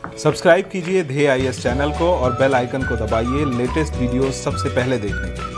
Subscribe कीजिए ध्येय IAS channel को और बेल आइकन को दबाइए लेटेस्ट वीडियो सबसे पहले देखने के लिए।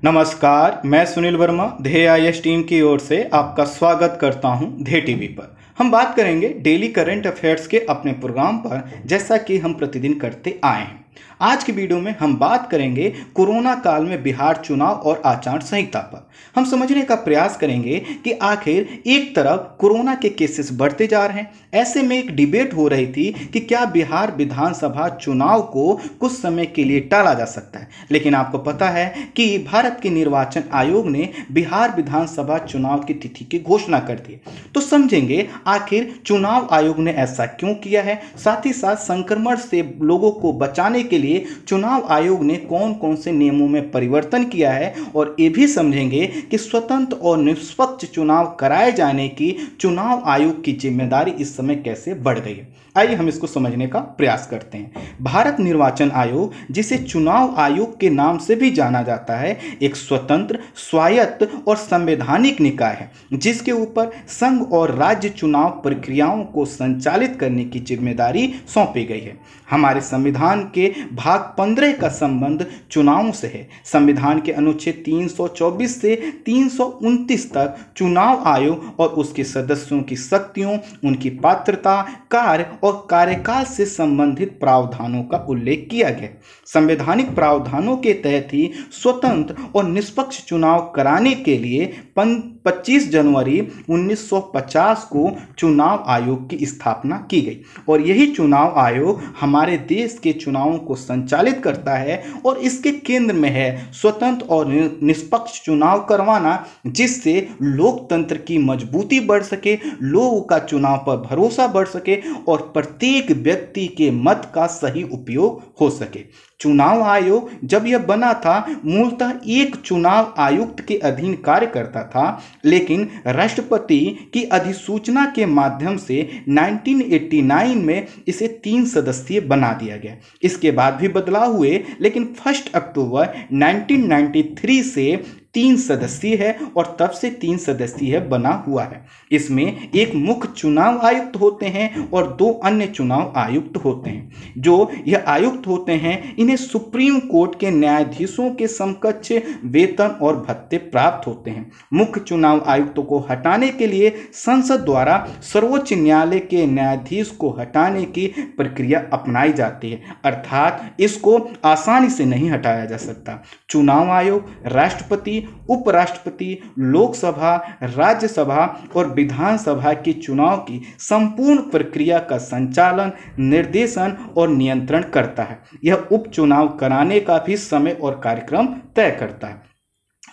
नमस्कार, मैं सुनील वर्मा ध्येय आईएएस टीम की ओर से आपका स्वागत करता हूं ध्येय टीवी पर। हम बात करेंगे डेली करंट अफेयर्स के अपने प्रोग्राम पर, जैसा कि हम प्रतिदिन करते आए हैं। आज की वीडियो में हम बात करेंगे कोरोना काल में बिहार चुनाव और आचार संहिता पर। हम समझने का प्रयास करेंगे कि आखिर एक तरफ कोरोना के केसेस बढ़ते जा रहे हैं, ऐसे में एक डिबेट हो रही थी कि क्या बिहार विधानसभा चुनाव को कुछ समय के लिए टाला जा सकता है। लेकिन आपको पता है कि भारत के निर्वाचन आयोग ने बिहार विधानसभा चुनाव की तिथि की घोषणा कर दी। तो समझेंगे आखिर चुनाव आयोग ने ऐसा क्यों किया है, साथ ही साथ संक्रमण से लोगों को बचाने के लिए चुनाव आयोग ने कौन कौन से नियमों में परिवर्तन किया है, और ये भी समझेंगे कि स्वतंत्र और निष्पक्ष चुनाव कराए जाने की चुनाव आयोग की जिम्मेदारी इस समय कैसे बढ़ गई है। आइए हम इसको समझने का प्रयास करते हैं। भारत निर्वाचन आयोग, जिसे चुनाव आयोग के नाम से भी जाना जाता है, एक स्वतंत्र, स्वायत्त और संवैधानिक निकाय है, जिसके ऊपर संघ और राज्य चुनाव प्रक्रियाओं को संचालित करने की जिम्मेदारी सौंपी गई है। हमारे संविधान के भाग 15 का संबंध चुनावों से है। संविधान के अनुच्छेद 324 से 329 तक चुनाव आयोग और उसके सदस्यों की शक्तियों, उनकी पात्रता, कार्य और कार्यकाल से संबंधित प्रावधानों का उल्लेख किया गया। संवैधानिक प्रावधानों के तहत ही स्वतंत्र और निष्पक्ष चुनाव कराने के लिए 25 जनवरी 1950 को चुनाव आयोग की स्थापना की गई, और यही चुनाव आयोग हमारे देश के चुनावों को संचालित करता है, और इसके केंद्र में है स्वतंत्र और निष्पक्ष चुनाव करवाना, जिससे लोकतंत्र की मजबूती बढ़ सके, लोगों का चुनाव पर भरोसा बढ़ सके और प्रत्येक व्यक्ति के मत का सही उपयोग हो सके। चुनाव आयोग जब यह बना था, मूलतः एक चुनाव आयुक्त के अधीन कार्य करता था, लेकिन राष्ट्रपति की अधिसूचना के माध्यम से 1989 में इसे 3 सदस्यीय बना दिया गया। इसके बाद भी बदलाव हुए, लेकिन 1 अक्टूबर 1993 से 3 सदस्यीय है, और तब से 3 सदस्यीय बना हुआ है। इसमें एक मुख्य चुनाव आयुक्त होते हैं और 2 अन्य चुनाव आयुक्त होते हैं। जो यह आयुक्त होते हैं, इन्हें सुप्रीम कोर्ट के न्यायाधीशों के समकक्ष वेतन और भत्ते प्राप्त होते हैं। मुख्य चुनाव आयुक्तों को हटाने के लिए संसद द्वारा सर्वोच्च न्यायालय के न्यायाधीश को हटाने की प्रक्रिया अपनाई जाती है, अर्थात इसको आसानी से नहीं हटाया जा सकता। चुनाव आयोग राष्ट्रपति, उपराष्ट्रपति, लोकसभा, राज्यसभा और विधानसभा के चुनाव की संपूर्ण प्रक्रिया का संचालन, निर्देशन और नियंत्रण करता है। यह उपचुनाव कराने का भी समय और कार्यक्रम तय करता है।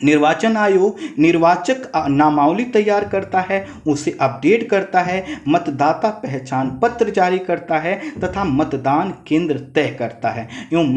निर्वाचन आयोग निर्वाचक नामावली तैयार करता है, उसे अपडेट करता है, मतदाता पहचान पत्र जारी करता है तथा मतदान केंद्र तय करता है एवं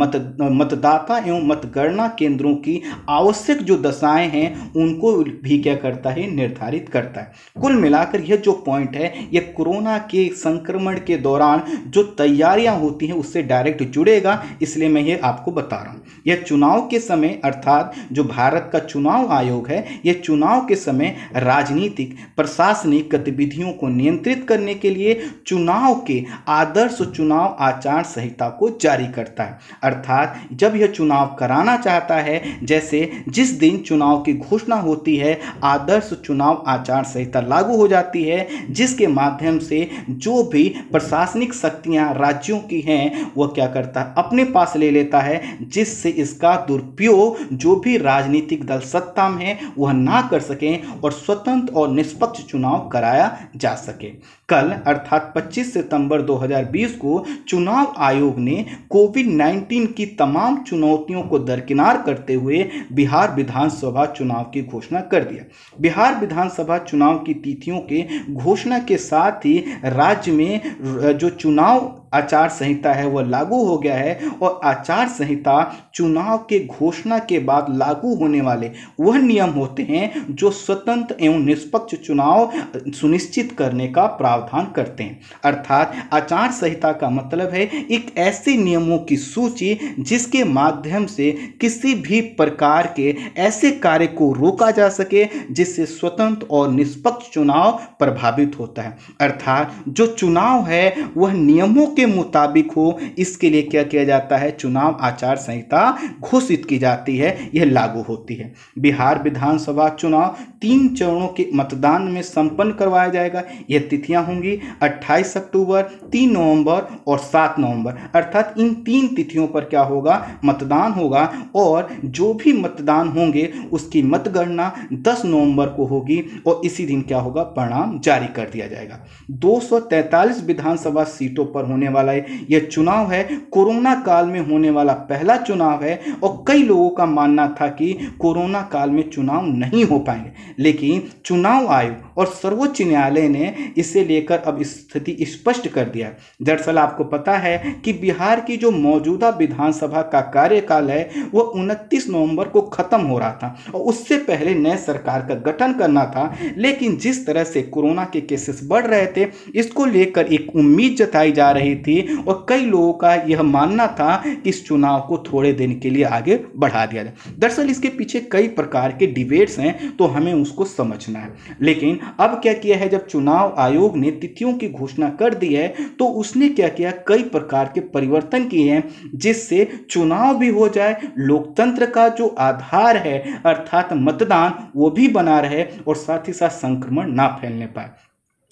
मतदाता एवं मतगणना केंद्रों की आवश्यक जो दशाएं हैं उनको भी क्या करता है, निर्धारित करता है। कुल मिलाकर यह जो पॉइंट है यह कोरोना के संक्रमण के दौरान जो तैयारियां होती हैं उससे डायरेक्ट जुड़ेगा, इसलिए मैं ये आपको बता रहा हूँ। यह चुनाव के समय अर्थात जो भारत का चुनाव आयोग है यह चुनाव के समय राजनीतिक प्रशासनिक गतिविधियों को नियंत्रित करने के लिए चुनाव के आदर्श चुनाव आचार संहिता को जारी करता है। अर्थात जब यह चुनाव कराना चाहता है, जैसे जिस दिन चुनाव की घोषणा होती है आदर्श चुनाव आचार संहिता लागू हो जाती है, जिसके माध्यम से जो भी प्रशासनिक शक्तियां राज्यों की हैं वह क्या करता है, अपने पास ले लेता है, जिससे इसका दुरुपयोग जो भी राजनीतिक दल सत्ता में है वह ना कर सकें और स्वतंत्र और निष्पक्ष चुनाव कराया जा सके। कल अर्थात 25 सितंबर 2020 को चुनाव आयोग ने कोविड-19 की तमाम चुनौतियों को दरकिनार करते हुए बिहार विधानसभा चुनाव की घोषणा कर दिया। बिहार विधानसभा चुनाव की तिथियों के घोषणा के साथ ही राज्य में जो चुनाव आचार संहिता है वह लागू हो गया है और आचार संहिता चुनाव के घोषणा के बाद लागू होने वाले वह नियम होते हैं जो स्वतंत्र एवं निष्पक्ष चुनाव सुनिश्चित करने का प्रावधान करते हैं। अर्थात आचार संहिता का मतलब है एक ऐसे नियमों की सूची जिसके माध्यम से किसी भी प्रकार के ऐसे कार्य को रोका जा सके जिससे स्वतंत्र और निष्पक्ष चुनाव प्रभावित होता है। अर्थात जो चुनाव है वह नियमों के मुताबिक हो, इसके लिए क्या किया जाता है, चुनाव आचार संहिता घोषित की जाती है, यह लागू होती है। बिहार विधानसभा चुनाव 3 चरणों के मतदान में संपन्न करवाया जाएगा। यह तिथियां होंगी 28 अक्टूबर, 3 नवंबर और 7 नवंबर। अर्थात इन 3 तिथियों पर क्या होगा, मतदान होगा और जो भी मतदान होंगे उसकी मतगणना 10 नवंबर को होगी और इसी दिन क्या होगा, परिणाम जारी कर दिया जाएगा। 243 विधानसभा सीटों पर होने वाला यह चुनाव है कोरोना काल में होने वाला पहला चुनाव है और कई लोगों का मानना था कि कोरोना काल में चुनाव नहीं हो पाएंगे, लेकिन चुनाव आयोग और सर्वोच्च न्यायालय ने इसे लेकर अब स्थिति स्पष्ट कर दिया। दरअसल आपको पता है कि बिहार की जो मौजूदा विधानसभा का कार्यकाल है वह 29 नवंबर को खत्म हो रहा था और उससे पहले नए सरकार का गठन करना था, लेकिन जिस तरह से कोरोना के केसेस बढ़ रहे थे इसको लेकर एक उम्मीद जताई जा रही थी और कई लोगों का यह मानना था कि इस चुनाव को थोड़े दिन के लिए आगे बढ़ा दिया जाए। दरअसल इसके पीछे कई प्रकार के डिबेट्स हैं तो हमें उसको समझना है। लेकिन अब क्या किया है, जब चुनाव आयोग ने तिथियों की घोषणा कर दी है तो उसने क्या किया, कई प्रकार के परिवर्तन किए हैं जिससे चुनाव भी हो जाए, लोकतंत्र का जो आधार है अर्थात मतदान वो भी बना रहे और साथ ही साथ संक्रमण ना फैलने पाए।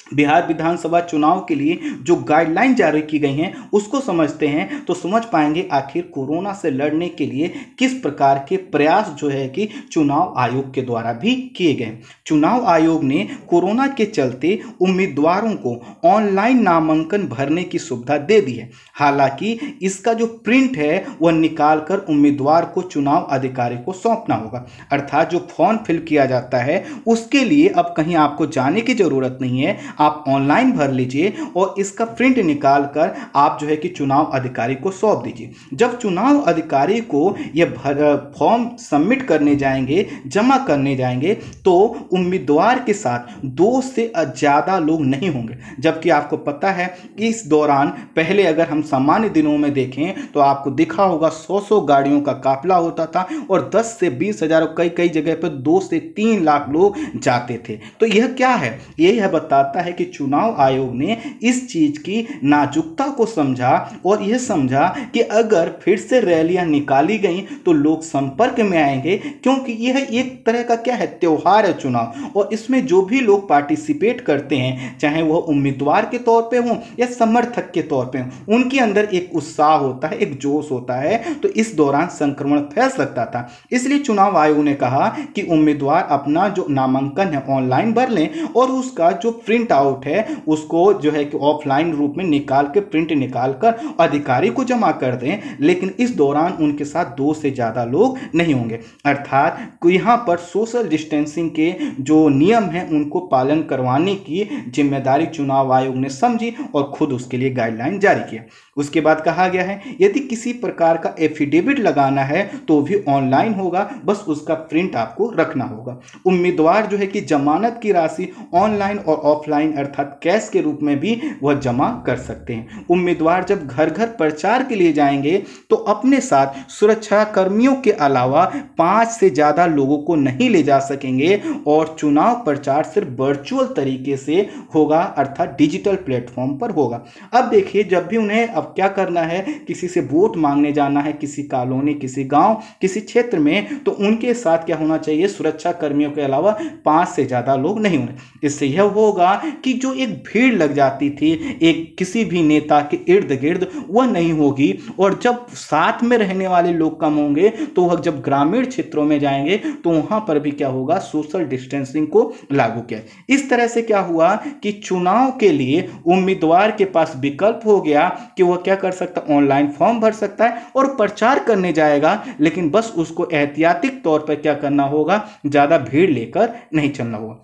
बिहार विधानसभा चुनाव के लिए जो गाइडलाइन जारी की गई हैं उसको समझते हैं तो समझ पाएंगे आखिर कोरोना से लड़ने के लिए किस प्रकार के प्रयास जो है कि चुनाव आयोग के द्वारा भी किए गए। चुनाव आयोग ने कोरोना के चलते उम्मीदवारों को ऑनलाइन नामांकन भरने की सुविधा दे दी है। हालांकि इसका जो प्रिंट है वह निकाल कर उम्मीदवार को चुनाव अधिकारी को सौंपना होगा। अर्थात जो फॉर्म फिल किया जाता है उसके लिए अब कहीं आपको जाने की जरूरत नहीं है, आप ऑनलाइन भर लीजिए और इसका प्रिंट निकाल कर आप जो है कि चुनाव अधिकारी को सौंप दीजिए। जब चुनाव अधिकारी को यह फॉर्म सबमिट करने जाएंगे, जमा करने जाएंगे तो उम्मीदवार के साथ 2 से ज़्यादा लोग नहीं होंगे। जबकि आपको पता है कि इस दौरान पहले अगर हम सामान्य दिनों में देखें तो आपको दिखा होगा 100 गाड़ियों का काफिला होता था और 10 से 20 हज़ार और कई जगह पर 2 से 3 लाख लोग जाते थे। तो यह क्या है, यह बताता है कि चुनाव आयोग ने इस चीज की नाजुकता को समझा और यह समझा कि अगर फिर से रैलियां निकाली गई तो लोग संपर्क में आएंगे, क्योंकि यह एक तरह का क्या है, त्योहार है चुनाव, और इसमें जो भी लोग पार्टिसिपेट करते हैं चाहे वह उम्मीदवार के तौर पे हों या समर्थक के तौर पे हों, उनके अंदर एक उत्साह होता है, एक जोश होता है, तो इस दौरान संक्रमण फैल सकता था। इसलिए चुनाव आयोग ने कहा कि उम्मीदवार अपना जो नामांकन है ऑनलाइन भर लें और उसका जो प्रिंट आउट है उसको जो है कि ऑफलाइन रूप में निकाल के प्रिंट निकाल कर अधिकारी को जमा कर दें, लेकिन इस दौरान उनके साथ 2 से ज़्यादा लोग नहीं होंगे। अर्थात यहाँ पर सोशल डिस्टेंसिंग के जो नियम हैं उनको पालन करवाने की जिम्मेदारी चुनाव आयोग ने समझी और खुद उसके लिए गाइडलाइन जारी किया। उसके बाद कहा गया है यदि किसी प्रकार का एफिडेविट लगाना है तो भी ऑनलाइन होगा, बस उसका प्रिंट आपको रखना होगा। उम्मीदवार जो है कि जमानत की राशि ऑनलाइन और ऑफलाइन अर्थात कैश के रूप में भी वह जमा कर सकते हैं। उम्मीदवार जब घर घर प्रचार के लिए जाएंगे तो अपने साथ सुरक्षा कर्मियों के अलावा 5 से ज़्यादा लोगों को नहीं ले जा सकेंगे और चुनाव प्रचार सिर्फ वर्चुअल तरीके से होगा अर्थात डिजिटल प्लेटफॉर्म पर होगा। अब देखिए जब भी उन्हें अब क्या करना है, किसी से वोट मांगने जाना है, किसी कॉलोनी, किसी गांव, किसी क्षेत्र में, तो उनके साथ क्या होना चाहिए, सुरक्षा कर्मियों के अलावा 5 से ज़्यादा लोग नहीं होने। इससे यह होगा कि जो एक भीड़ लग जाती थी एक किसी भी नेता के इर्द गिर्द वह नहीं होगी, और जब साथ में रहने वाले लोग कम होंगे तो वह जब ग्रामीण क्षेत्रों में जाएंगे तो वहां पर भी क्या होगा, सोशल डिस्टेंसिंग को लागू किया। इस तरह से क्या हुआ कि चुनाव के लिए उम्मीदवार के पास विकल्प हो गया कि वह क्या कर सकता है, ऑनलाइन फॉर्म भर सकता है और प्रचार करने जाएगा, लेकिन बस उसको एहतियाती तौर पर क्या करना होगा, ज्यादा भीड़ लेकर नहीं चलना होगा।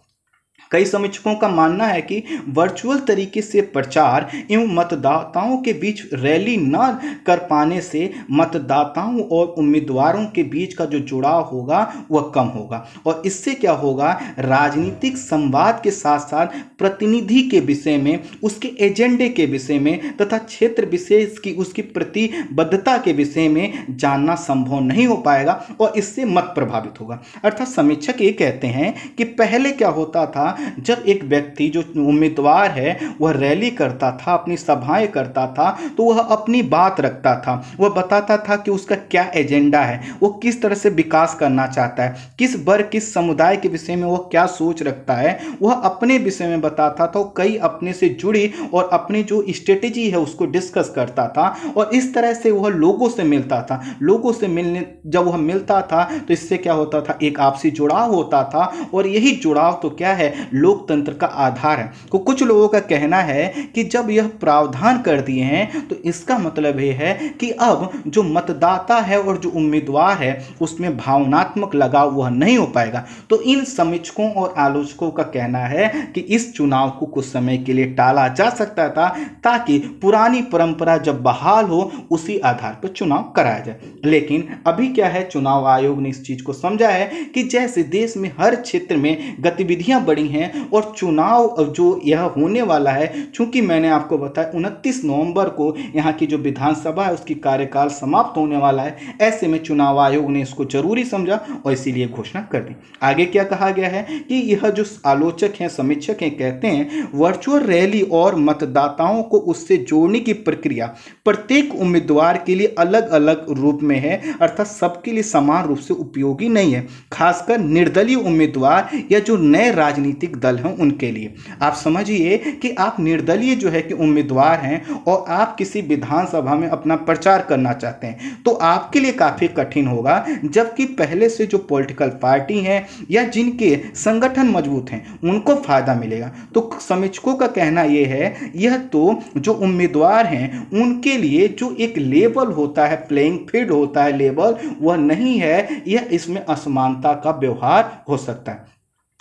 कई समीक्षकों का मानना है कि वर्चुअल तरीके से प्रचार एवं मतदाताओं के बीच रैली न कर पाने से मतदाताओं और उम्मीदवारों के बीच का जो जुड़ाव होगा वह कम होगा, और इससे क्या होगा, राजनीतिक संवाद के साथ साथ प्रतिनिधि के विषय में, उसके एजेंडे के विषय में तथा क्षेत्र विशेष की उसकी प्रतिबद्धता के विषय में जानना संभव नहीं हो पाएगा और इससे मत प्रभावित होगा। अर्थात समीक्षक ये कहते हैं कि पहले क्या होता था, जब एक व्यक्ति जो उम्मीदवार है वह रैली करता था, अपनी सभाएं करता था, तो वह अपनी बात रखता था, वह बताता था कि उसका क्या एजेंडा है, वो किस तरह से विकास करना चाहता है, किस वर्ग किस समुदाय के विषय में वह क्या सोच रखता है, वह अपने विषय में बताता था। कई अपने से जुड़ी और अपनी जो स्ट्रेटेजी है उसको डिस्कस करता था, और इस तरह से वह लोगों से मिलता था। लोगों से मिलने जब वह मिलता था तो इससे क्या होता था, एक आपसी जुड़ाव होता था, और यही जुड़ाव तो क्या है, लोकतंत्र का आधार है। तो कुछ लोगों का कहना है कि जब यह प्रावधान कर दिए हैं तो इसका मतलब यह है कि अब जो मतदाता है और जो उम्मीदवार है उसमें भावनात्मक लगाव वह नहीं हो पाएगा। तो इन समीक्षकों और आलोचकों का कहना है कि इस चुनाव को कुछ समय के लिए टाला जा सकता था ताकि पुरानी परंपरा जब बहाल हो उसी आधार पर चुनाव कराया जाए। लेकिन अभी क्या है, चुनाव आयोग ने इस चीज को समझा है कि जैसे देश में हर क्षेत्र में गतिविधियां बढ़ी हैं और चुनाव जो यह होने वाला है, चूंकि मैंने आपको बताया 29 नवंबर को यहाँ की जो विधानसभा है उसकी कार्यकाल समाप्त होने वाला है, ऐसे में चुनाव आयोग ने इसको जरूरी समझा और इसीलिए घोषणा कर दी। आगे क्या कहा गया है कि यह जो आलोचक हैं, समीक्षक हैं, कहते हैं वर्चुअल रैली और मतदाताओं को उससे जोड़ने की प्रक्रिया प्रत्येक उम्मीदवार के लिए अलग अलग रूप में है, अर्थात सबके लिए समान रूप से उपयोगी नहीं है, खासकर निर्दलीय उम्मीदवार या जो नए राजनीतिक दल हैं उनके लिए। आप समझिए कि आप निर्दलीय जो है कि उम्मीदवार हैं और आप किसी विधानसभा में अपना प्रचार करना चाहते हैं तो आपके लिए काफी कठिन होगा, जबकि पहले से जो पॉलिटिकल पार्टी हैं या जिनके संगठन मजबूत हैं उनको फायदा मिलेगा। तो समीक्षकों का कहना यह है, यह तो जो उम्मीदवार हैं उनके लिए जो एक लेवल होता है, प्लेइंग फील्ड होता है, लेवल वह नहीं है, यह इसमें असमानता का व्यवहार हो सकता है।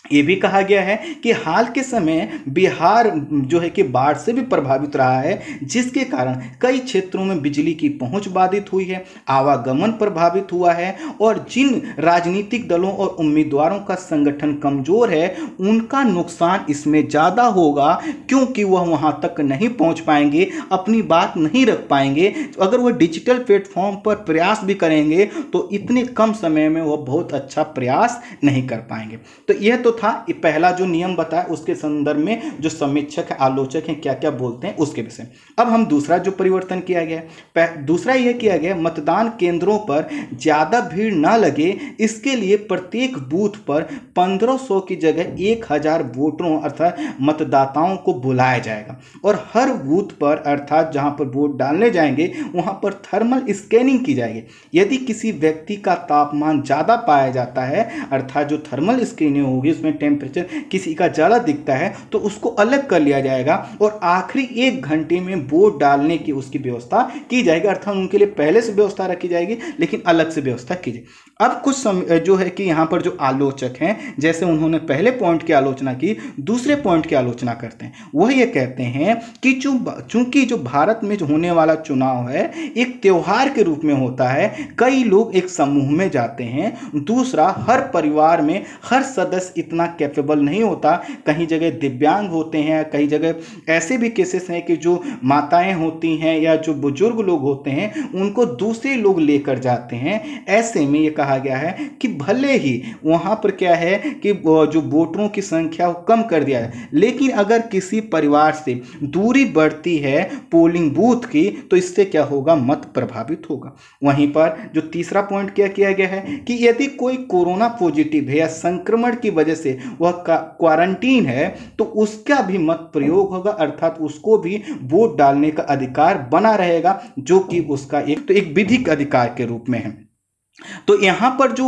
ये भी कहा गया है कि हाल के समय बिहार जो है कि बाढ़ से भी प्रभावित रहा है, जिसके कारण कई क्षेत्रों में बिजली की पहुंच बाधित हुई है, आवागमन प्रभावित हुआ है, और जिन राजनीतिक दलों और उम्मीदवारों का संगठन कमजोर है उनका नुकसान इसमें ज़्यादा होगा, क्योंकि वह वहां तक नहीं पहुंच पाएंगे, अपनी बात नहीं रख पाएंगे। अगर वह डिजिटल प्लेटफॉर्म पर प्रयास भी करेंगे तो इतने कम समय में वह बहुत अच्छा प्रयास नहीं कर पाएंगे। तो यह तो था पहला जो नियम बताया, उसके संदर्भ में जो समीक्षक है, आलोचक हैं, क्या क्या बोलते हैं उसके विषय। अब हम दूसरा जो परिवर्तन किया गया, दूसरा यह किया गया मतदान केंद्रों पर ज्यादा भीड़ ना लगे, इसके लिए प्रत्येक बूथ पर 1500 की जगह 1000 वोटरों अर्थात मतदाताओं को बुलाया जाएगा, और हर बूथ पर अर्थात जहां पर वोट डालने जाएंगे वहां पर थर्मल स्कैनिंग की जाएगी। यदि किसी व्यक्ति का तापमान ज्यादा पाया जाता है, अर्थात जो थर्मल स्कैनिंग होगी उसमें में टेम्परेचर किसी का ज़्यादा दिखता है तो उसको अलग कर लिया जाएगा और आखिरी 1 घंटे में वोट डालने की उसकी व्यवस्था की जाएगी। अर्थात उनके लिए पहले से व्यवस्था रखी जाएगी लेकिन अलग से व्यवस्था की जाएगी। अब कुछ जो है कि यहाँ पर जो आलोचक हैं, जैसे उन्होंने पहले पॉइंट की आलोचना की, दूसरे पॉइंट की आलोचना करते हैं। वह ये कहते हैं कि चूंकि जो भारत में जो होने वाला चुनाव है एक त्योहार के रूप में होता है, कई लोग एक समूह में जाते हैं, दूसरा हर परिवार में हर सदस्य इतना कैपेबल नहीं होता, कहीं जगह दिव्यांग होते हैं, कई जगह ऐसे भी केसेस हैं कि जो माताएं होती हैं या जो बुजुर्ग लोग होते हैं उनको दूसरे लोग लेकर जाते हैं। ऐसे में ये कहा गया है कि भले ही वहां पर क्या है कि जो वोटरों की संख्या कम कर दिया है, लेकिन अगर किसी परिवार से दूरी बढ़ती है पोलिंग बूथ की तो इससे क्या होगा, मत प्रभावित होगा। वहीं पर जो तीसरा पॉइंट क्या किया गया है कि यदि कोई कोरोना पॉजिटिव है या संक्रमण की वजह से वह क्वारंटीन है तो उसका भी मत प्रयोग होगा, अर्थात उसको भी वोट डालने का अधिकार बना रहेगा, जो कि उसका एक विधिक अधिकार के रूप में है। तो यहाँ पर जो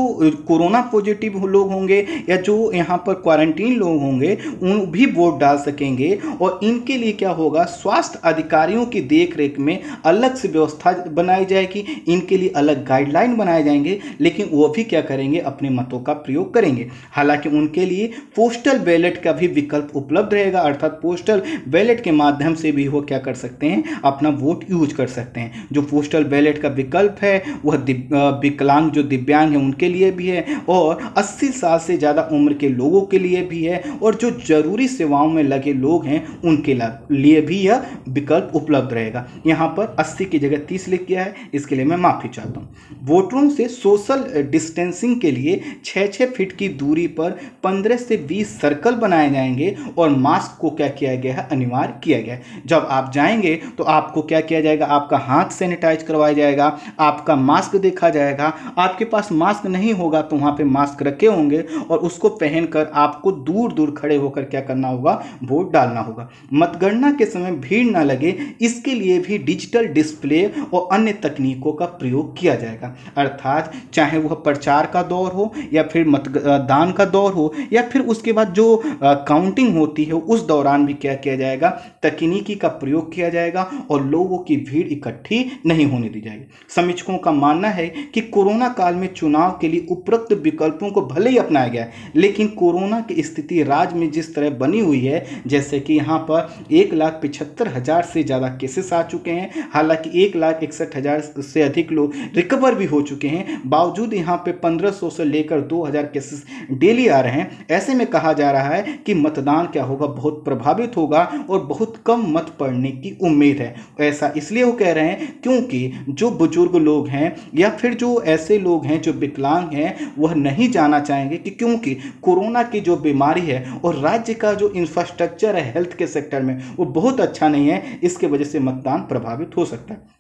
कोरोना पॉजिटिव लोग होंगे या जो यहाँ पर क्वारंटीन लोग होंगे उन भी वोट डाल सकेंगे और इनके लिए क्या होगा, स्वास्थ्य अधिकारियों की देखरेख में अलग से व्यवस्था बनाई जाएगी, इनके लिए अलग गाइडलाइन बनाए जाएंगे, लेकिन वो भी क्या करेंगे, अपने मतों का प्रयोग करेंगे। हालांकि उनके लिए पोस्टल बैलेट का भी विकल्प उपलब्ध रहेगा, अर्थात पोस्टल बैलेट के माध्यम से भी वो क्या कर सकते हैं, अपना वोट यूज कर सकते हैं। जो पोस्टल बैलेट का विकल्प है वह विकलांग जो दिव्यांग है उनके लिए भी है और 80 साल से ज़्यादा उम्र के लोगों के लिए भी है और जो जरूरी सेवाओं में लगे लोग हैं उनके लिए भी यह विकल्प उपलब्ध रहेगा। यहाँ पर 80 की जगह 30 लिख किया है, इसके लिए मैं माफ़ी चाहता हूँ। वोटरों से सोशल डिस्टेंसिंग के लिए 6-6 फीट की दूरी पर 15 से 20 सर्कल बनाए जाएंगे और मास्क को क्या किया गया है, अनिवार्य किया गया है। जब आप जाएंगे तो आपको क्या किया जाएगा, आपका हाथ सैनिटाइज करवाया जाएगा, आपका मास्क देखा जाएगा। आपके पास मास्क नहीं होगा तो वहां पे मास्क रखे होंगे और उसको पहनकर आपको दूर दूर खड़े होकर क्या करना होगा, वोट डालना होगा। मतगणना के समय भीड़ ना लगे इसके लिए भी डिजिटल डिस्प्ले और अन्य तकनीकों का प्रयोग किया जाएगा, अर्थात चाहे वह प्रचार का दौर हो या फिर मतदान का दौर हो या फिर उसके बाद जो काउंटिंग होती है उस दौरान भी क्या किया जाएगा, तकनीकी का प्रयोग किया जाएगा और लोगों की भीड़ इकट्ठी नहीं होने दी जाएगी। समीक्षकों का मानना है कि कोरोना काल में चुनाव के लिए उपरोक्त विकल्पों को भले ही अपनाया गया है, लेकिन कोरोना की स्थिति राज्य में जिस तरह बनी हुई है, जैसे कि यहाँ पर 1,75,000 से ज़्यादा केसेस आ चुके हैं, हालांकि 1,61,000 से अधिक लोग रिकवर भी हो चुके हैं, बावजूद यहाँ पे 1500 से लेकर 2,000 केसेस डेली आ रहे हैं। ऐसे में कहा जा रहा है कि मतदान क्या होगा, बहुत प्रभावित होगा और बहुत कम मत पड़ने की उम्मीद है। ऐसा इसलिए वो कह रहे हैं क्योंकि जो बुजुर्ग लोग हैं या फिर जो ऐसे लोग हैं जो विकलांग हैं वह नहीं जाना चाहेंगे कि क्योंकि कोरोना की जो बीमारी है और राज्य का जो इंफ्रास्ट्रक्चर है हेल्थ के सेक्टर में वो बहुत अच्छा नहीं है, इसके वजह से मतदान प्रभावित हो सकता है।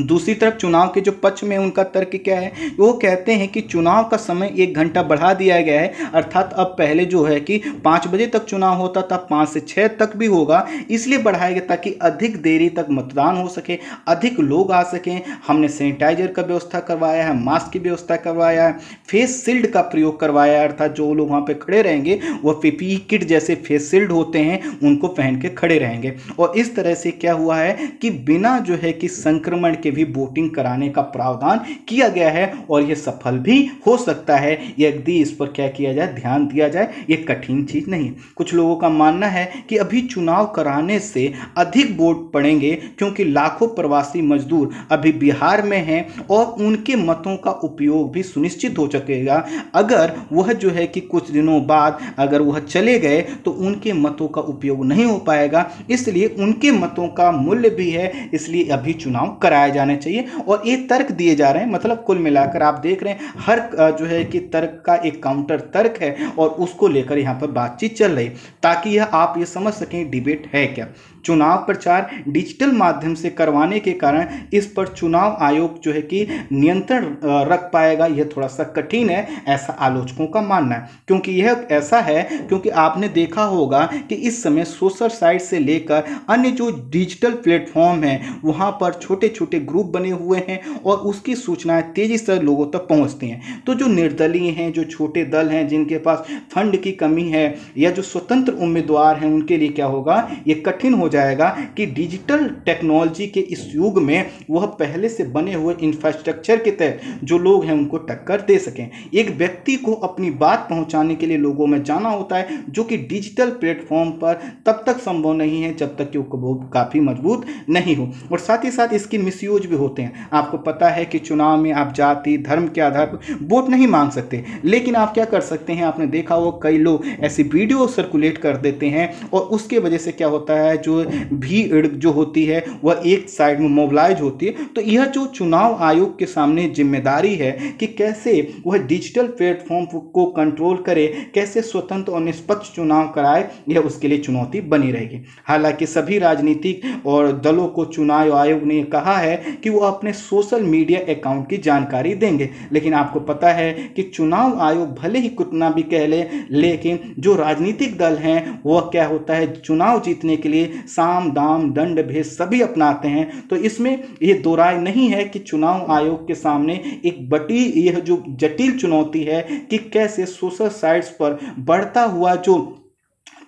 दूसरी तरफ चुनाव के जो पक्ष में उनका तर्क क्या है, वो कहते हैं कि चुनाव का समय 1 घंटा बढ़ा दिया गया है, अर्थात अब पहले जो है कि 5 बजे तक चुनाव होता था, 5 से 6 तक भी होगा, इसलिए बढ़ाया गया ताकि अधिक देरी तक मतदान हो सके, अधिक लोग आ सकें। हमने सैनिटाइजर का व्यवस्था करवाया है, मास्क की व्यवस्था करवाया है, फेस शील्ड का प्रयोग करवाया है, अर्थात जो लोग वहाँ पर खड़े रहेंगे वह पीपीई किट जैसे फेस शील्ड होते हैं उनको पहन के खड़े रहेंगे। और इस तरह से क्या हुआ है कि बिना जो है कि संक्रमण के भी वोटिंग कराने का प्रावधान किया गया है और यह सफल भी हो सकता है यदि इस पर क्या किया जाए, ध्यान दिया जाए। यह कठिन चीज नहीं है। कुछ लोगों का मानना है कि अभी चुनाव कराने से अधिक वोट पड़ेंगे क्योंकि लाखों प्रवासी मजदूर अभी बिहार में हैं और उनके मतों का उपयोग भी सुनिश्चित हो सकेगा। अगर वह जो है कि कुछ दिनों बाद अगर वह चले गए तो उनके मतों का उपयोग नहीं हो पाएगा, इसलिए उनके मतों का मूल्य भी है, इसलिए अभी चुनाव कराया जाने चाहिए। और ये तर्क दिए जा रहे हैं, मतलब कुल मिलाकर आप देख रहे हैं हर जो है कि तर्क का एक काउंटर तर्क है और उसको लेकर यहाँ पर बातचीत चल रही है ताकि यह आप ये समझ सकें डिबेट है क्या। चुनाव प्रचार डिजिटल माध्यम से करवाने के कारण इस पर चुनाव आयोग जो है कि नियंत्रण रख पाएगा, यह थोड़ा सा कठिन है, ऐसा आलोचकों का मानना है। क्योंकि यह ऐसा है क्योंकि आपने देखा होगा कि इस समय सोशल साइट से लेकर अन्य जो डिजिटल प्लेटफॉर्म हैं वहां पर छोटे छोटे ग्रुप बने हुए हैं और उसकी सूचनाएं तेजी से लोगों तक पहुंचती हैं। तो जो निर्दलीय हैं, जो छोटे दल हैं, जिनके पास फंड की कमी है या जो स्वतंत्र उम्मीदवार हैं, उनके लिए क्या होगा, ये कठिन हो जाएगा कि डिजिटल टेक्नोलॉजी के इस युग में वह पहले से बने हुए इंफ्रास्ट्रक्चर के तहत जो लोग हैं उनको टक्कर दे सकें। एक व्यक्ति को अपनी बात पहुंचाने के लिए लोगों में जाना होता है, जो कि डिजिटल प्लेटफॉर्म पर तब तक संभव नहीं है जब तक कि वो काफ़ी मजबूत नहीं हो। और साथ ही साथ इसके मिसयूज भी होते हैं। आपको पता है कि चुनाव में आप जाति धर्म के आधार पर वोट नहीं मांग सकते, लेकिन आप क्या कर सकते हैं, आपने देखा हो कई लोग ऐसी वीडियो सर्कुलेट कर देते हैं और उसके वजह से क्या होता है, जो भीड़ जो होती है वह एक साइड में मोबिलाइज होती है। तो यह जो चुनाव आयोग के सामने जिम्मेदारी है कि कैसे वह डिजिटल प्लेटफॉर्म को कंट्रोल करे, कैसे स्वतंत्र और निष्पक्ष चुनाव कराए, यह उसके लिए चुनौती बनी रहेगी। हालांकि सभी राजनीतिक और दलों को चुनाव आयोग ने कहा है कि वो अपने सोशल मीडिया अकाउंट की जानकारी देंगे, लेकिन आपको पता है कि चुनाव आयोग भले ही कितना भी कह ले, लेकिन जो राजनीतिक दल हैं वह क्या होता है, चुनाव जीतने के लिए साम दाम दंड भेद सभी अपनाते हैं। तो इसमें यह दो राय नहीं है कि चुनाव आयोग के सामने एक बड़ी यह जो जटिल चुनौती है कि कैसे सोशल साइट्स पर बढ़ता हुआ जो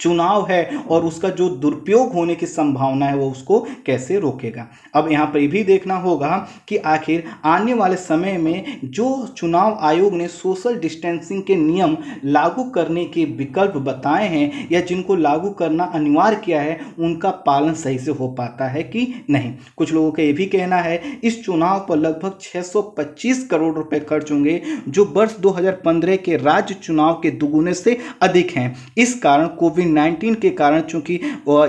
चुनाव है और उसका जो दुरुपयोग होने की संभावना है वो उसको कैसे रोकेगा। अब यहाँ पर भी देखना होगा कि आखिर आने वाले समय में जो चुनाव आयोग ने सोशल डिस्टेंसिंग के नियम लागू करने के विकल्प बताए हैं या जिनको लागू करना अनिवार्य किया है, उनका पालन सही से हो पाता है कि नहीं। कुछ लोगों का ये भी कहना है इस चुनाव पर लगभग 625 करोड़ रुपए खर्च होंगे, जो वर्ष 2015 के राज्य चुनाव के दुगुने से अधिक हैं। इस कारण कोविड-19 के कारण चूंकि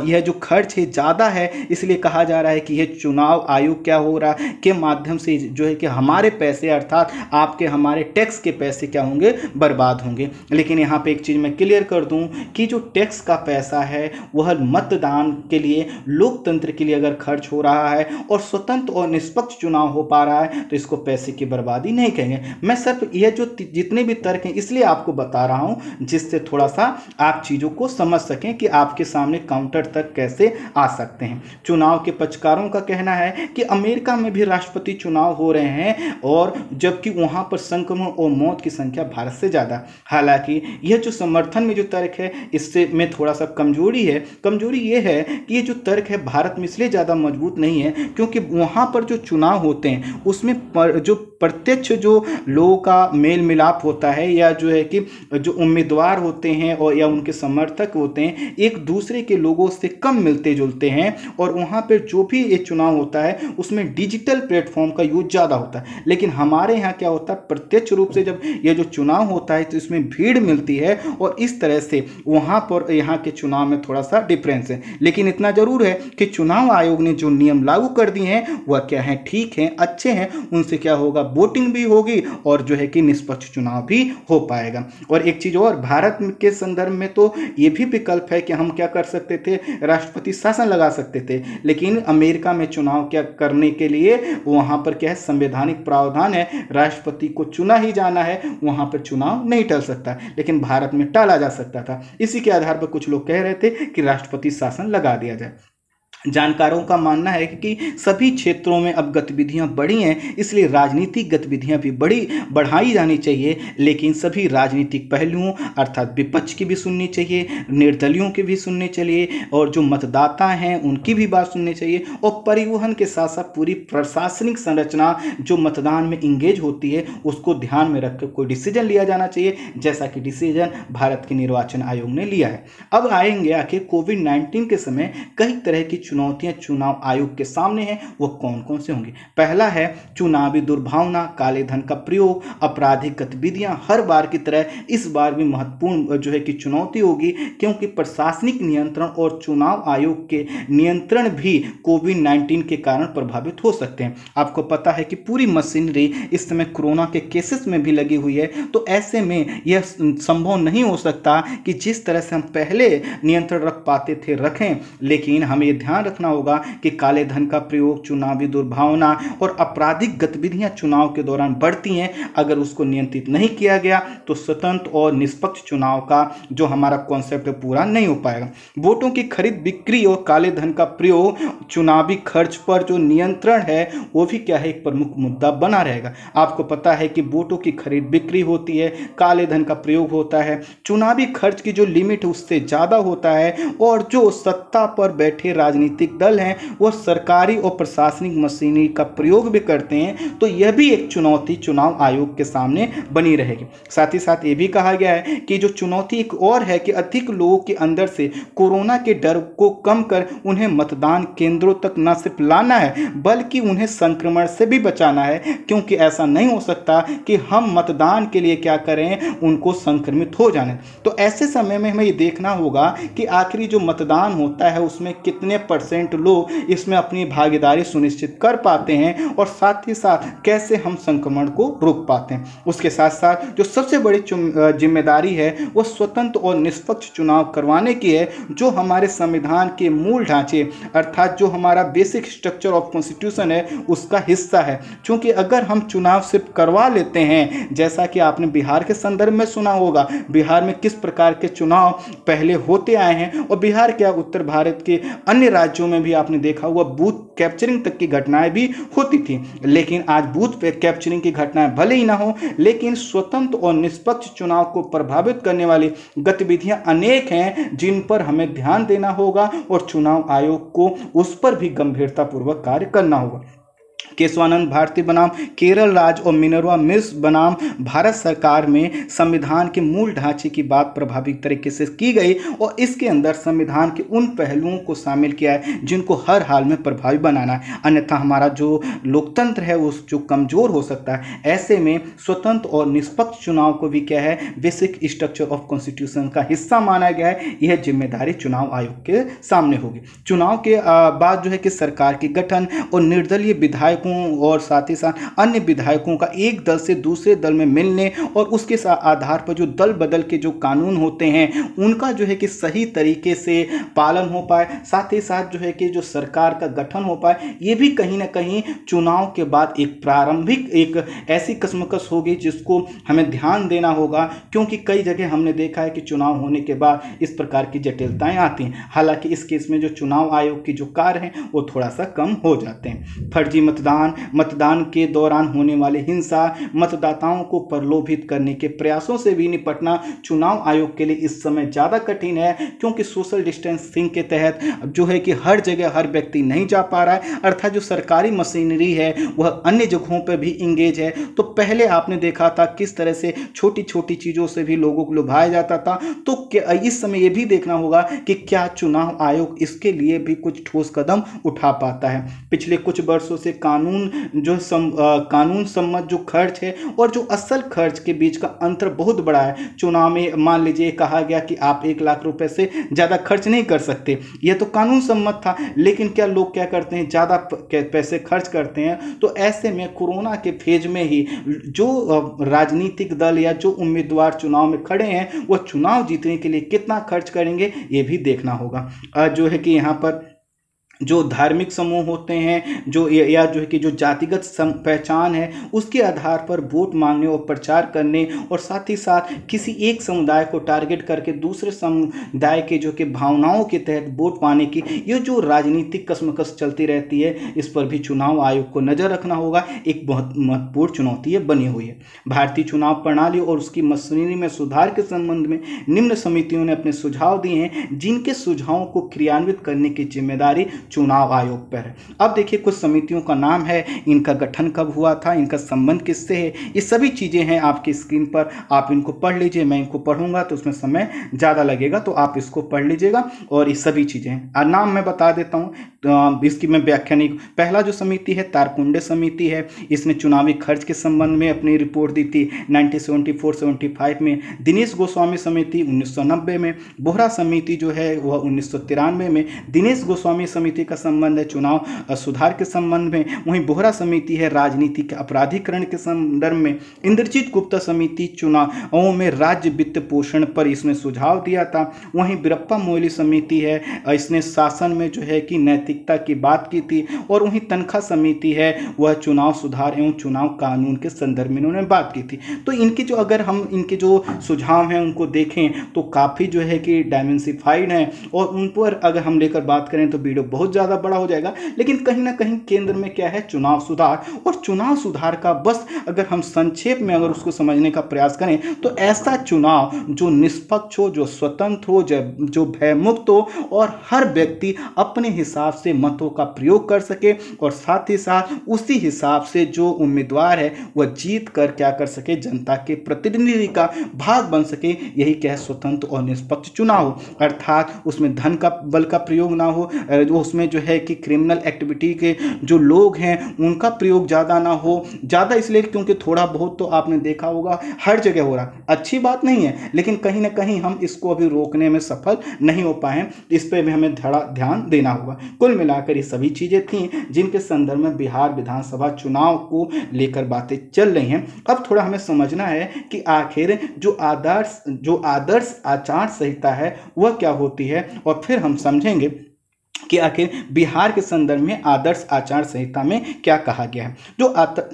यह जो खर्च है ज़्यादा है, इसलिए कहा जा रहा है कि यह चुनाव आयोग क्या हो रहा है के माध्यम से जो है कि हमारे पैसे अर्थात आपके हमारे टैक्स के पैसे क्या होंगे, बर्बाद होंगे। लेकिन यहाँ पे एक चीज़ मैं क्लियर कर दूं कि जो टैक्स का पैसा है वह मतदान के लिए, लोकतंत्र के लिए अगर खर्च हो रहा है और स्वतंत्र और निष्पक्ष चुनाव हो पा रहा है तो इसको पैसे की बर्बादी नहीं कहेंगे। मैं सिर्फ यह जो जितने भी तर्क हैं इसलिए आपको बता रहा हूँ जिससे थोड़ा सा आप चीज़ों को समझ सकें कि आपके सामने काउंटर तक कैसे आ सकते हैं। चुनाव के पक्षकारों का कहना है कि अमेरिका में भी राष्ट्रपति चुनाव हो रहे हैं और जबकि वहां पर संक्रमण और मौत की संख्या भारत से ज़्यादा। हालांकि यह जो समर्थन में जो तर्क है इससे में थोड़ा सा कमजोरी है। कमजोरी यह है कि ये जो तर्क है भारत में इसलिए ज़्यादा मजबूत नहीं है क्योंकि वहाँ पर जो चुनाव होते हैं उसमें जो प्रत्यक्ष जो लोगों का मेल मिलाप होता है या जो है कि जो उम्मीदवार होते हैं और या उनके समर्थक होते हैं एक दूसरे के लोगों से कम मिलते जुलते हैं और वहाँ पर जो भी ये चुनाव होता है उसमें डिजिटल प्लेटफॉर्म का यूज ज़्यादा होता है। लेकिन हमारे यहाँ क्या होता है, प्रत्यक्ष रूप से जब ये जो चुनाव होता है तो इसमें भीड़ मिलती है और इस तरह से वहाँ पर यहाँ के चुनाव में थोड़ा सा डिफरेंस है। लेकिन इतना जरूर है कि चुनाव आयोग ने जो नियम लागू कर दिए हैं वह क्या है, ठीक हैं, अच्छे हैं। उनसे क्या होगा, वोटिंग भी होगी और जो है कि निष्पक्ष चुनाव भी हो पाएगा। और एक चीज़ और, भारत के संदर्भ में तो ये भी विकल्प है कि हम क्या कर सकते थे, राष्ट्रपति शासन लगा सकते थे। लेकिन अमेरिका में चुनाव क्या करने के लिए वहाँ पर क्या है, संवैधानिक प्रावधान है, राष्ट्रपति को चुना ही जाना है, वहाँ पर चुनाव नहीं टल सकता। लेकिन भारत में टाला जा सकता था। इसी के आधार पर कुछ लोग कह रहे थे कि राष्ट्रपति शासन लगा दिया जाए। जानकारों का मानना है कि सभी क्षेत्रों में अब गतिविधियां बढ़ी हैं, इसलिए राजनीतिक गतिविधियां भी बढ़ाई जानी चाहिए। लेकिन सभी राजनीतिक पहलुओं अर्थात विपक्ष की भी सुननी चाहिए, निर्दलियों की भी सुननी चाहिए और जो मतदाता हैं उनकी भी बात सुननी चाहिए। और परिवहन के साथ साथ पूरी प्रशासनिक संरचना जो मतदान में इंगेज होती है उसको ध्यान में रखकर कोई डिसीजन लिया जाना चाहिए, जैसा कि डिसीजन भारत के निर्वाचन आयोग ने लिया है। अब आएंगे आखिर कोविड-19 के समय कई तरह की चुनौतियां चुनाव आयोग के सामने हैं वो कौन कौन से होंगी। पहला है चुनावी दुर्भावना, काले धन का प्रयोग, आपराधिक गतिविधियां। हर बार की तरह इस बार भी महत्वपूर्ण जो है कि चुनौती होगी, क्योंकि प्रशासनिक नियंत्रण और चुनाव आयोग के नियंत्रण भी कोविड-19 के कारण प्रभावित हो सकते हैं। आपको पता है कि पूरी मशीनरी इस समय कोरोना के केसेस में भी लगी हुई है, तो ऐसे में यह संभव नहीं हो सकता कि जिस तरह से हम पहले नियंत्रण रख पाते थे रखें, लेकिन हमें यह ध्यान रखना होगा कि काले धन का प्रयोग, चुनावी दुर्भावना और आपराधिक गतिविधियां चुनाव के दौरान बढ़ती हैं। अगर उसको नियंत्रित नहीं किया गया तो स्वतंत्र और निष्पक्ष चुनाव का जो हमारा कॉन्सेप्ट है पूरा नहीं हो पाएगा। वोटों की खरीद बिक्री और काले धन का प्रयोग, चुनावी खर्च पर जो नियंत्रण है वो भी क्या है एक प्रमुख मुद्दा बना रहेगा। आपको पता है कि वोटों की खरीद बिक्री होती है, काले धन का प्रयोग होता है, चुनावी खर्च की जो लिमिट है उससे ज़्यादा होता है, और जो सत्ता पर बैठे राजनीतिक दल हैं वो सरकारी और प्रशासनिक मशीनरी का प्रयोग भी करते हैं। तो यह भी एक चुनौती चुनाव आयोग के सामने बनी रहेगी। साथ ही साथ ये भी कहा गया है कि जो चुनौती एक और है कि अधिक लोगों के अंदर से कोरोना के डर को कम कर उन्हें मतदान केंद्रों तक न सिर्फ लाना है बल्कि उन्हें संक्रमण से भी बचाना है, क्योंकि ऐसा नहीं हो सकता कि हम मतदान के लिए क्या करें उनको संक्रमित हो जाने। तो ऐसे समय में हमें ये देखना होगा कि आखिरी जो मतदान होता है उसमें कितने % लोग इसमें अपनी भागीदारी सुनिश्चित कर पाते हैं, और साथ ही साथ कैसे हम संक्रमण को रोक पाते हैं। उसके साथ साथ जो सबसे बड़ी जिम्मेदारी है वो स्वतंत्र और निष्पक्ष चुनाव करवाने की है, जो हमारे संविधान के मूल ढांचे अर्थात जो हमारा बेसिक स्ट्रक्चर ऑफ कॉन्स्टिट्यूशन है उसका हिस्सा है। क्योंकि अगर हम चुनाव सिर्फ करवा लेते हैं, जैसा कि आपने बिहार के संदर्भ में सुना होगा, बिहार में किस प्रकार के चुनाव पहले होते आए हैं, और बिहार क्या उत्तर भारत के अन्य राज्यों में भी आपने देखा हुआ बूथ कैप्चरिंग तक की घटनाएं भी होती थी। लेकिन आज बूथ पे कैप्चरिंग की घटनाएं भले ही ना हो, लेकिन स्वतंत्र और निष्पक्ष चुनाव को प्रभावित करने वाली गतिविधियां अनेक हैं जिन पर हमें ध्यान देना होगा, और चुनाव आयोग को उस पर भी गंभीरतापूर्वक कार्य करना होगा। केशवानंद भारती बनाम केरल राज्य और मिनर्वा मिश्र बनाम भारत सरकार में संविधान के मूल ढांचे की बात प्रभावी तरीके से की गई, और इसके अंदर संविधान के उन पहलुओं को शामिल किया है जिनको हर हाल में प्रभावी बनाना है, अन्यथा हमारा जो लोकतंत्र है वो जो कमजोर हो सकता है। ऐसे में स्वतंत्र और निष्पक्ष चुनाव को भी क्या है बेसिक स्ट्रक्चर ऑफ कॉन्स्टिट्यूशन का हिस्सा माना गया है। यह जिम्मेदारी चुनाव आयोग के सामने होगी। चुनाव के बाद जो है कि सरकार की गठन और निर्दलीय विधायक और साथ ही साथ अन्य विधायकों का एक दल से दूसरे दल में मिलने और उसके आधार पर जो दल बदल के जो कानून होते हैं उनका जो है कि सही तरीके से पालन हो पाए, साथ ही साथ जो है कि जो सरकार का गठन हो पाए, ये भी कहीं ना कहीं चुनाव के बाद एक प्रारंभिक एक ऐसी कशमकश होगी जिसको हमें ध्यान देना होगा, क्योंकि कई जगह हमने देखा है कि चुनाव होने के बाद इस प्रकार की जटिलताएं आती हैं। हालांकि इस केस में जो चुनाव आयोग की जो कार्य हैं वो थोड़ा सा कम हो जाते हैं। फर्जी मतदान के दौरान होने वाली हिंसा, मतदाताओं को प्रलोभित करने के प्रयासों से भी निपटना चुनाव आयोग के लिए इस समय ज़्यादा कठिन है, क्योंकि सोशल डिस्टेंसिंग के तहत जो है कि हर जगह हर व्यक्ति नहीं जा पा रहा है, अर्थात जो सरकारी मशीनरी है वह अन्य जगहों पर भी इंगेज है। तो पहले आपने देखा था किस तरह से छोटी छोटी चीज़ों से भी लोगों को लुभाया जाता था, तो इस समय यह भी देखना होगा कि क्या चुनाव आयोग इसके लिए भी कुछ ठोस कदम उठा पाता है। पिछले कुछ वर्षों से कानून सम्मत जो खर्च है और जो असल खर्च के बीच का अंतर बहुत बड़ा है। चुनाव में मान लीजिए कहा गया कि आप 1 लाख रुपए से ज़्यादा खर्च नहीं कर सकते, यह तो कानून सम्मत था, लेकिन क्या लोग क्या करते हैं ज़्यादा पैसे खर्च करते हैं। तो ऐसे में कोरोना के फेज में ही जो राजनीतिक दल या जो उम्मीदवार चुनाव में खड़े हैं वो चुनाव जीतने के लिए कितना खर्च करेंगे ये भी देखना होगा। जो है कि यहाँ पर जो धार्मिक समूह होते हैं जो या जो है कि जो जातिगत पहचान है उसके आधार पर वोट मांगने और प्रचार करने, और साथ ही साथ किसी एक समुदाय को टारगेट करके दूसरे समुदाय के जो कि भावनाओं के तहत वोट पाने की ये जो राजनीतिक कशमकश चलती रहती है, इस पर भी चुनाव आयोग को नज़र रखना होगा। एक बहुत महत्वपूर्ण चुनौती बनी हुई है। भारतीय चुनाव प्रणाली और उसकी मशीनरी में सुधार के संबंध में निम्न समितियों ने अपने सुझाव दिए हैं, जिनके सुझावों को क्रियान्वित करने की जिम्मेदारी चुनाव आयोग पर है। अब देखिए कुछ समितियों का नाम है, इनका गठन कब हुआ था, इनका संबंध किससे है, ये सभी चीज़ें हैं आपकी स्क्रीन पर, आप इनको पढ़ लीजिए। मैं इनको पढ़ूंगा तो उसमें समय ज़्यादा लगेगा, तो आप इसको पढ़ लीजिएगा। और ये सभी चीज़ें नाम मैं बता देता हूँ, इसकी मैं व्याख्या नहीं। पहला जो समिति है तारकुंडे समिति है, इसने चुनावी खर्च के संबंध में अपनी रिपोर्ट दी थी 1974-75 में। दिनेश गोस्वामी समिति 1990 में। बोहरा समिति जो है वह 1993 में। दिनेश गोस्वामी समिति का संबंध है चुनाव सुधार के संबंध में। वहीं बोहरा समिति है राजनीति के अपराधीकरण के संदर्भ में। इंद्रजीत गुप्ता समिति चुनावों में राज्य वित्त पोषण पर इसने सुझाव दिया था। वहीं बीरप्पा मोइली समिति है, इसने शासन में जो है कि नैतिकता की बात की थी। और वहीं तनखा समिति है, वह चुनाव सुधार एवं चुनाव कानून के संदर्भ में इन्होंने बात की थी। तो इनकी जो अगर हम इनके जो सुझाव हैं उनको देखें तो काफ़ी जो है कि डायमेंसिफाइड हैं, और उन पर अगर हम लेकर बात करें तो वीडियो बहुत ज़्यादा बड़ा हो जाएगा। लेकिन कहीं ना कहीं केंद्र में क्या है, चुनाव सुधार। और चुनाव सुधार का बस अगर हम संक्षेप में अगर उसको समझने का प्रयास करें तो ऐसा चुनाव जो निष्पक्ष हो, जो स्वतंत्र हो, जो भयमुक्त हो, और हर व्यक्ति अपने हिसाब से मतों का प्रयोग कर सके, और साथ ही साथ उसी हिसाब से जो उम्मीदवार है वह जीत कर क्या कर सके, जनता के प्रतिनिधि का भाग बन सके। यही क्या है, स्वतंत्र और निष्पक्ष चुनाव हो। अर्थात उसमें धन का बल का प्रयोग ना हो, उसमें जो है कि क्रिमिनल एक्टिविटी के जो लोग हैं उनका प्रयोग ज़्यादा ना हो। ज़्यादा इसलिए क्योंकि थोड़ा बहुत तो आपने देखा होगा हर जगह हो रहा, अच्छी बात नहीं है, लेकिन कहीं ना कहीं हम इसको अभी रोकने में सफल नहीं हो पाए। इस पर भी हमें थोड़ा ध्यान देना होगा। कुल मिलाकर ये सभी चीज़ें थीं जिनके संदर्भ में बिहार विधानसभा चुनाव को लेकर बातें चल रही हैं। अब थोड़ा हमें समझना है कि आखिर जो आदर्श आचार संहिता है वह क्या होती है, और फिर हम समझेंगे कि आखिर बिहार के संदर्भ में आदर्श आचार संहिता में क्या कहा गया है।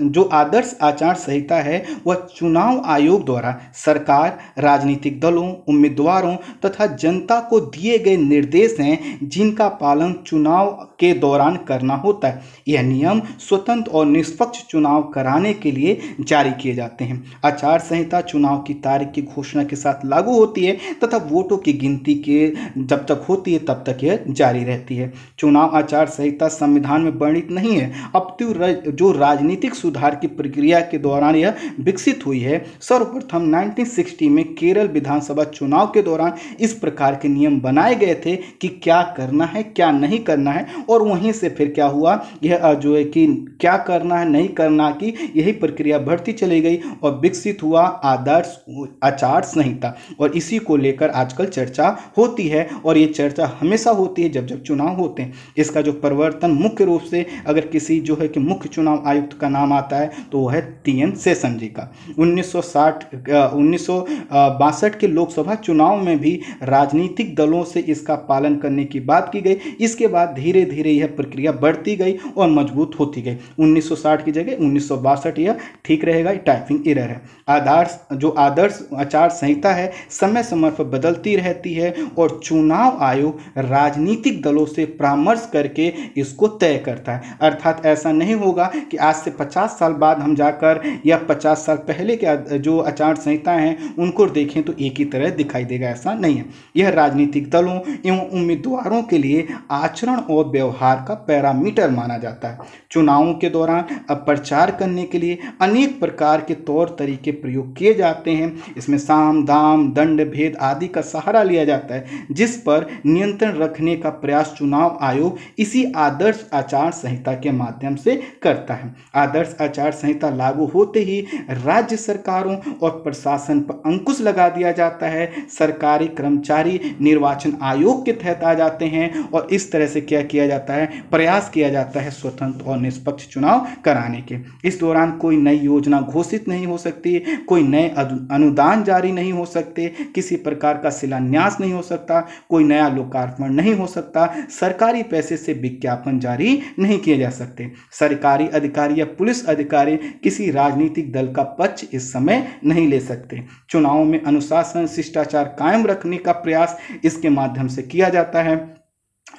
जो आदर्श आचार संहिता है वह चुनाव आयोग द्वारा सरकार, राजनीतिक दलों, उम्मीदवारों तथा जनता को दिए गए निर्देश हैं जिनका पालन चुनाव के दौरान करना होता है। यह नियम स्वतंत्र और निष्पक्ष चुनाव कराने के लिए जारी किए जाते हैं। आचार संहिता चुनाव की तारीख की घोषणा के साथ लागू होती है तथा वोटों की गिनती के जब तक होती है तब तक यह जारी रहती है। चुनाव आचार संहिता संविधान में वर्णित नहीं है, अपितु जो राजनीतिक सुधार की प्रक्रिया के दौरान यह विकसित हुई है। सर्वप्रथम 1960 में केरल विधानसभा चुनाव के दौरान इस प्रकार के नियम बनाए गए थे कि क्या करना है क्या नहीं करना है, और वहीं से फिर क्या हुआ, यह जो है कि क्या करना है नहीं करना की यही प्रक्रिया बढ़ती चली गई और विकसित हुआ आदर्श आचार संहिता। और इसी को लेकर आजकल चर्चा होती है, और ये चर्चा हमेशा होती है जब चुनाव होते हैं। इसका जो परिवर्तन मुख्य रूप से अगर किसी जो है कि मुख्य चुनाव आयुक्त का नाम आता है तो वह है TN शेषन जी का। 1962 के लोकसभा चुनाव में भी राजनीतिक दलों से इसका पालन करने की बात की गई। इसके बाद धीरे धीरे यह प्रक्रिया बढ़ती गई और मजबूत होती गई। 1960 की जगह 1962 यह ठीक रहेगा, टाइपिंग एरर है। आदर्श आचार संहिता है समय समय पर बदलती रहती है, और चुनाव आयोग राजनीतिक दलों से परामर्श करके इसको तय करता है। अर्थात ऐसा नहीं होगा कि आज से 50 साल बाद हम जाकर या 50 साल पहले के जो आचार संहिताएं हैं उनको देखें तो एक ही तरह दिखाई देगा, ऐसा नहीं है। यह राजनीतिक दलों एवं उम्मीदवारों के लिए आचरण और व्यवहार का पैरामीटर माना जाता है। चुनावों के दौरान प्रचार करने के लिए अनेक प्रकार के तौर तरीके प्रयोग किए जाते हैं। इसमें साम दाम दंड भेद आदि का सहारा लिया जाता है, जिस पर नियंत्रण रखने का प्रयास चुनाव आयोग इसी आदर्श आचार संहिता के माध्यम से करता है। आदर्श आचार संहिता लागू होते ही राज्य सरकारों और प्रशासन पर अंकुश लगा दिया जाता है। सरकारी कर्मचारी निर्वाचन आयोग के तहत आ जाते हैं, और इस तरह से क्या किया जाता है, प्रयास किया जाता है स्वतंत्र और निष्पक्ष चुनाव कराने के। इस दौरान कोई नई योजना घोषित नहीं हो सकती, कोई नए अनुदान जारी नहीं हो सकते, किसी प्रकार का शिलान्यास नहीं हो सकता, कोई नया लोकार्पण नहीं हो सकता, सरकारी पैसे से विज्ञापन जारी नहीं किए जा सकते। सरकारी अधिकारी या पुलिस अधिकारी किसी राजनीतिक दल का पक्ष इस समय नहीं ले सकते। चुनावों में अनुशासन शिष्टाचार कायम रखने का प्रयास इसके माध्यम से किया जाता है।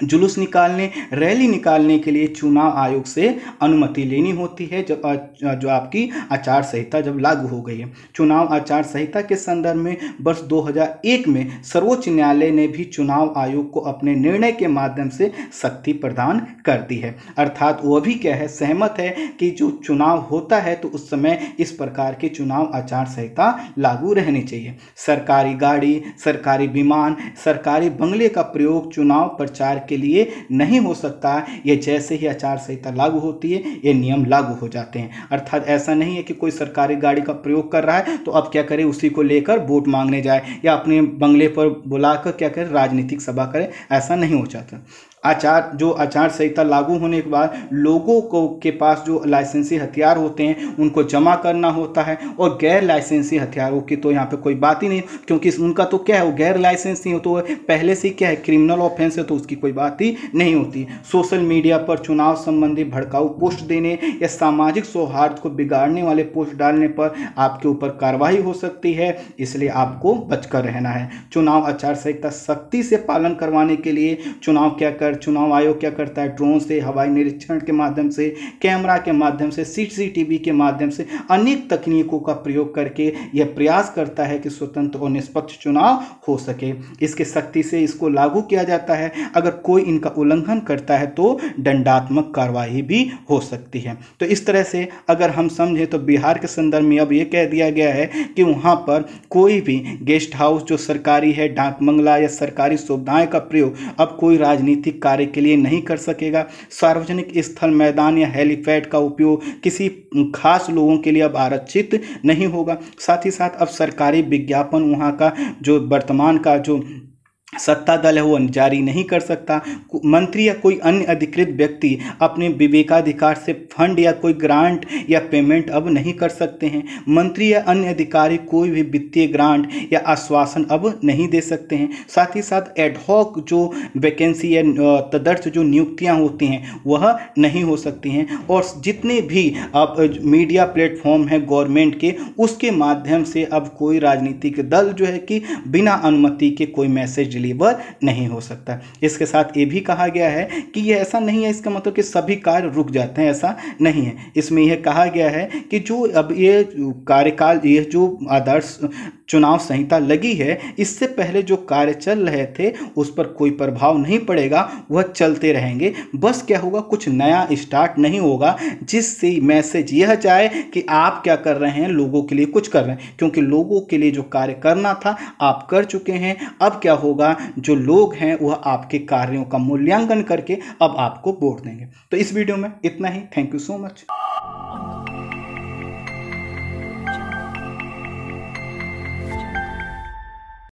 जुलूस निकालने, रैली निकालने के लिए चुनाव आयोग से अनुमति लेनी होती है जब जो आपकी आचार संहिता जब लागू हो गई है। चुनाव आचार संहिता के संदर्भ में वर्ष 2001 में सर्वोच्च न्यायालय ने भी चुनाव आयोग को अपने निर्णय के माध्यम से शक्ति प्रदान कर दी है। अर्थात वह भी क्या है, सहमत है कि जो चुनाव होता है तो उस समय इस प्रकार के चुनाव आचार संहिता लागू रहनी चाहिए। सरकारी गाड़ी, सरकारी विमान, सरकारी बंगले का प्रयोग चुनाव प्रचार के लिए नहीं हो सकता। ये जैसे ही आचार संहिता लागू होती है ये नियम लागू हो जाते हैं। अर्थात ऐसा नहीं है कि कोई सरकारी गाड़ी का प्रयोग कर रहा है तो अब क्या करे, उसी को लेकर वोट मांगने जाए या अपने बंगले पर बुलाकर क्या करे, राजनीतिक सभा करे, ऐसा नहीं हो जाता। आचार संहिता लागू होने के बाद लोगों को के पास जो लाइसेंसी हथियार होते हैं उनको जमा करना होता है, और गैर लाइसेंसी हथियारों की तो यहाँ पे कोई बात ही नहीं, क्योंकि उनका तो क्या है, वो गैर लाइसेंसी हो तो पहले से क्या है, क्रिमिनल ऑफेंस है, तो उसकी कोई बात ही नहीं होती। सोशल मीडिया पर चुनाव संबंधी भड़काऊ पोस्ट देने या सामाजिक सौहार्द को बिगाड़ने वाले पोस्ट डालने पर आपके ऊपर कार्रवाई हो सकती है, इसलिए आपको बचकर रहना है। चुनाव आचार संहिता सख्ती से पालन करवाने के लिए चुनाव आयोग क्या करता है, ड्रोन से, हवाई निरीक्षण के माध्यम से, कैमरा के माध्यम से, सीसीटीवी के माध्यम से अनेक तकनीकों का प्रयोग करके यह प्रयास करता है कि स्वतंत्र और निष्पक्ष चुनाव हो सके। इसके सख्ती से इसको लागू किया जाता है। अगर कोई इनका उल्लंघन करता है तो दंडात्मक कार्रवाई भी हो सकती है। तो इस तरह से अगर हम समझें तो बिहार के संदर्भ में अब यह कह दिया गया है कि वहाँ पर कोई भी गेस्ट हाउस जो सरकारी है, डाक बंगला या सरकारी सुविधाएं का प्रयोग अब कोई राजनीतिक कार्य के लिए नहीं कर सकेगा। सार्वजनिक स्थल, मैदान या हेलीपैड का उपयोग किसी खास लोगों के लिए अब आरक्षित नहीं होगा। साथ ही साथ अब सरकारी विज्ञापन वहाँ का जो वर्तमान का जो सत्ता दल है वो जारी नहीं कर सकता। मंत्री या कोई अन्य अधिकृत व्यक्ति अपने विवेकाधिकार से फंड या कोई ग्रांट या पेमेंट अब नहीं कर सकते हैं। मंत्री या अन्य अधिकारी कोई भी वित्तीय ग्रांट या आश्वासन अब नहीं दे सकते हैं। साथ ही साथ एडहॉक जो वैकेंसी या तदर्थ जो नियुक्तियां होती हैं वह नहीं हो सकती हैं। और जितने भी अब मीडिया प्लेटफॉर्म हैं गवर्नमेंट के, उसके माध्यम से अब कोई राजनीतिक दल जो है कि बिना अनुमति के कोई मैसेज डिलीवर नहीं हो सकता। इसके साथ ये भी कहा गया है कि ये ऐसा नहीं है इसका मतलब कि सभी कार्य रुक जाते हैं, ऐसा नहीं है। इसमें यह कहा गया है कि जो अब ये कार्यकाल, ये जो आदर्श चुनाव संहिता लगी है, इससे पहले जो कार्य चल रहे थे उस पर कोई प्रभाव नहीं पड़ेगा, वह चलते रहेंगे। बस क्या होगा, कुछ नया स्टार्ट नहीं होगा जिससे मैसेज यह जाए कि आप क्या कर रहे हैं, लोगों के लिए कुछ कर रहे हैं, क्योंकि लोगों के लिए जो कार्य करना था आप कर चुके हैं। अब क्या होगा, जो लोग हैं वह आपके कार्यों का मूल्यांकन करके अब आपको वोट देंगे। तो इस वीडियो में इतना ही। Thank you so much.